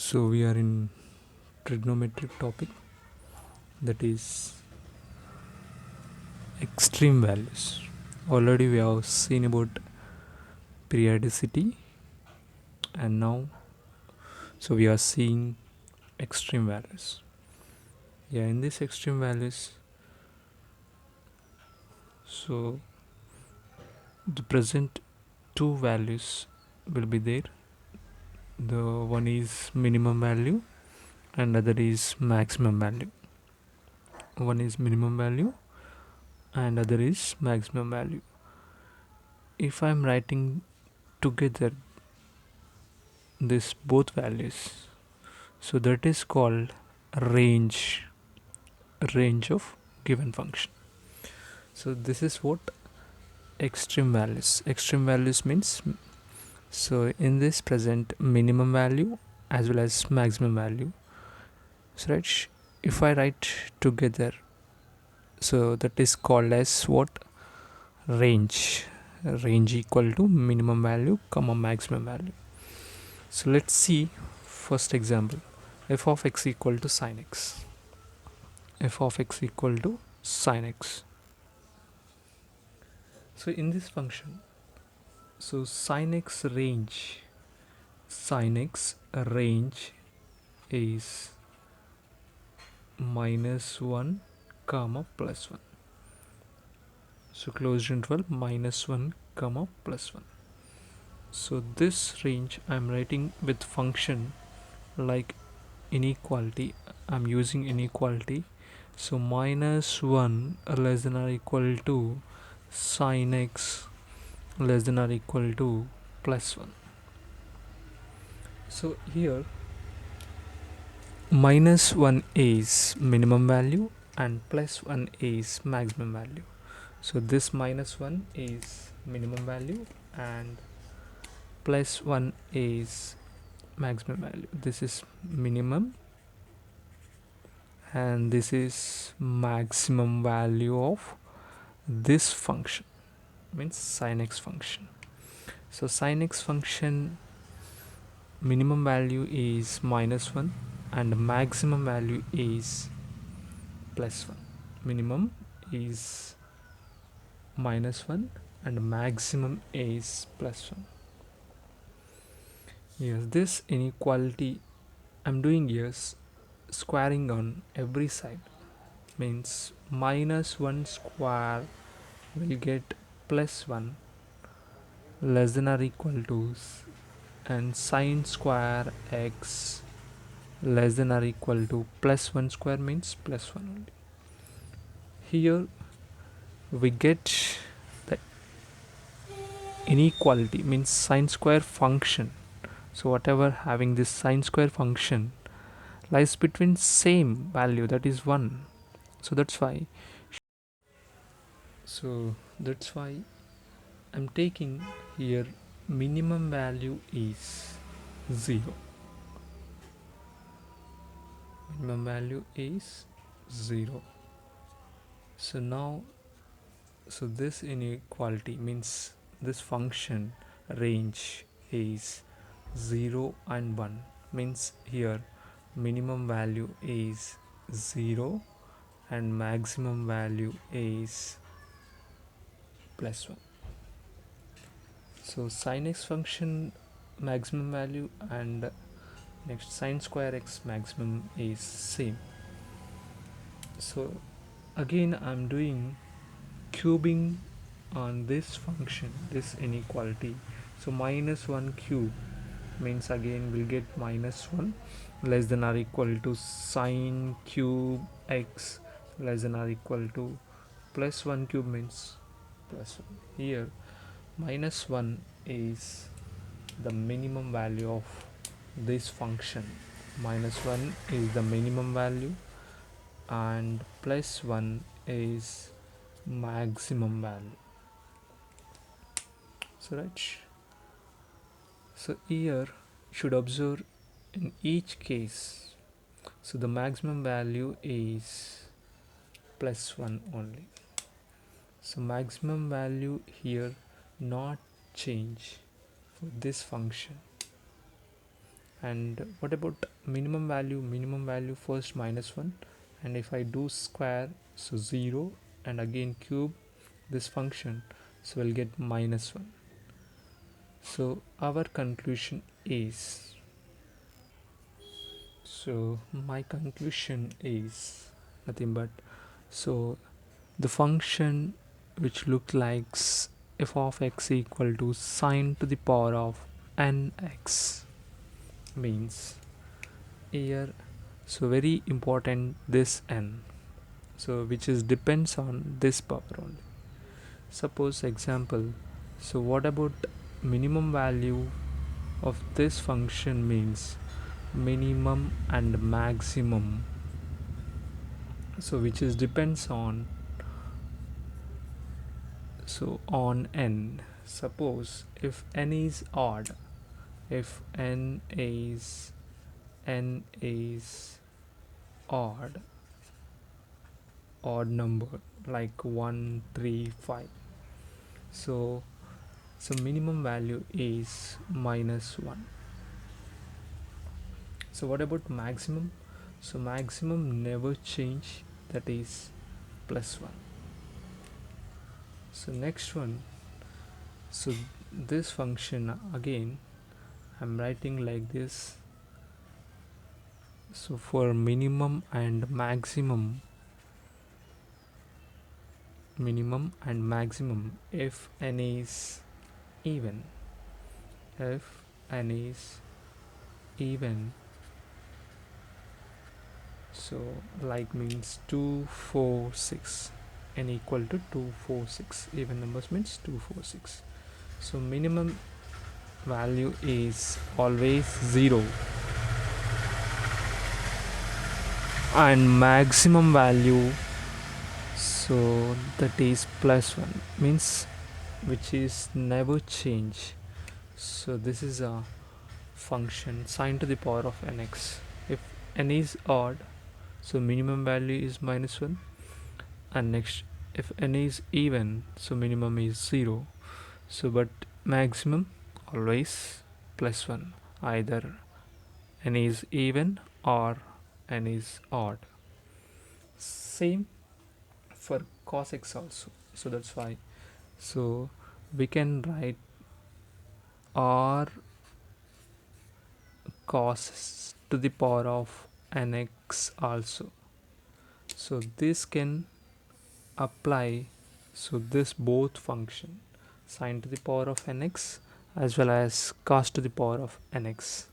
So we are in trigonometric topic, that is extreme values. Already we have seen about periodicity, and now so we are seeing extreme values. Yeah, in these extreme values, so the present two values will be there. The one is minimum value and other is maximum value. One is minimum value and other is maximum value. If I'm writing together this both values, so that is called range of given function. So this is what extreme values means. So in this present minimum value as well as maximum value, so right, if I write together, so that is called as what? Range equal to minimum value comma maximum value. So let's see first example. F of x equal to sine x. F of x equal to sine x. So in this function, so sine x range is -1 comma +1. So closed interval -1 comma +1. So this range I'm writing with function like inequality. I'm using inequality. So -1 less than or equal to sine x less than or equal to +1. So here -1 is minimum value and +1 is maximum value. So this -1 is minimum value and +1 is maximum value. This is minimum and this is maximum value of this function, means sin x function. So sin x function minimum value is -1 and maximum value is +1. Minimum is -1 and maximum is +1. Yes, this inequality I'm doing is squaring on every side, means -1 square will get +1 less than or equal to, and sine square x less than or equal to +1 square means +1 only. Here we get the inequality, means sine square function. So whatever having this sine square function lies between same value, that is 1. So that's why I'm taking here minimum value is 0. Minimum value is 0. So now, so this inequality means this function range is 0 and 1, means here minimum value is 0 and maximum value is +1. So sin x function maximum value and next sine square x maximum is same. So again I'm doing cubing on this function, this inequality. So -1 cube means again we'll get -1 less than or equal to sine cube x less than or equal to +1 cube means +1. Here -1 is the minimum value of this function. -1 is the minimum value and +1 is maximum value. So right, so here you should observe in each case, so the maximum value is +1 only. So maximum value here not change for this function, And what about minimum value? Minimum value first minus 1, and if I do square, so 0, and again cube this function, so we'll get minus 1. So our conclusion is, so my conclusion is nothing but, so the function which looks like f of x equal to sine to the power of nx means here, so very important, this n, so which is depends on this power only. Suppose example, so what about minimum value of this function means minimum and maximum, so which is depends on, so on n. Suppose if n is odd, if n is odd, odd number like 1 3 5, so minimum value is minus 1. So what about maximum? So maximum never change, that is plus 1. So next one, so this function again I'm writing like this. So for minimum and maximum, if n is even, if n is even, so like means 2 4 6, n equal to 2 4 6, even numbers means 2 4 6. So minimum value is always 0 and maximum value, so that is plus 1, means which is never change. So this is a function sine to the power of nx. If n is odd, so minimum value is minus 1, and next if n is even, so minimum is 0, so but maximum always plus 1, either n is even or n is odd. Same for cos x also, so that's why, so we can write r cos to the power of nx also. So this can apply, so this both function sine to the power of nx as well as cos to the power of nx.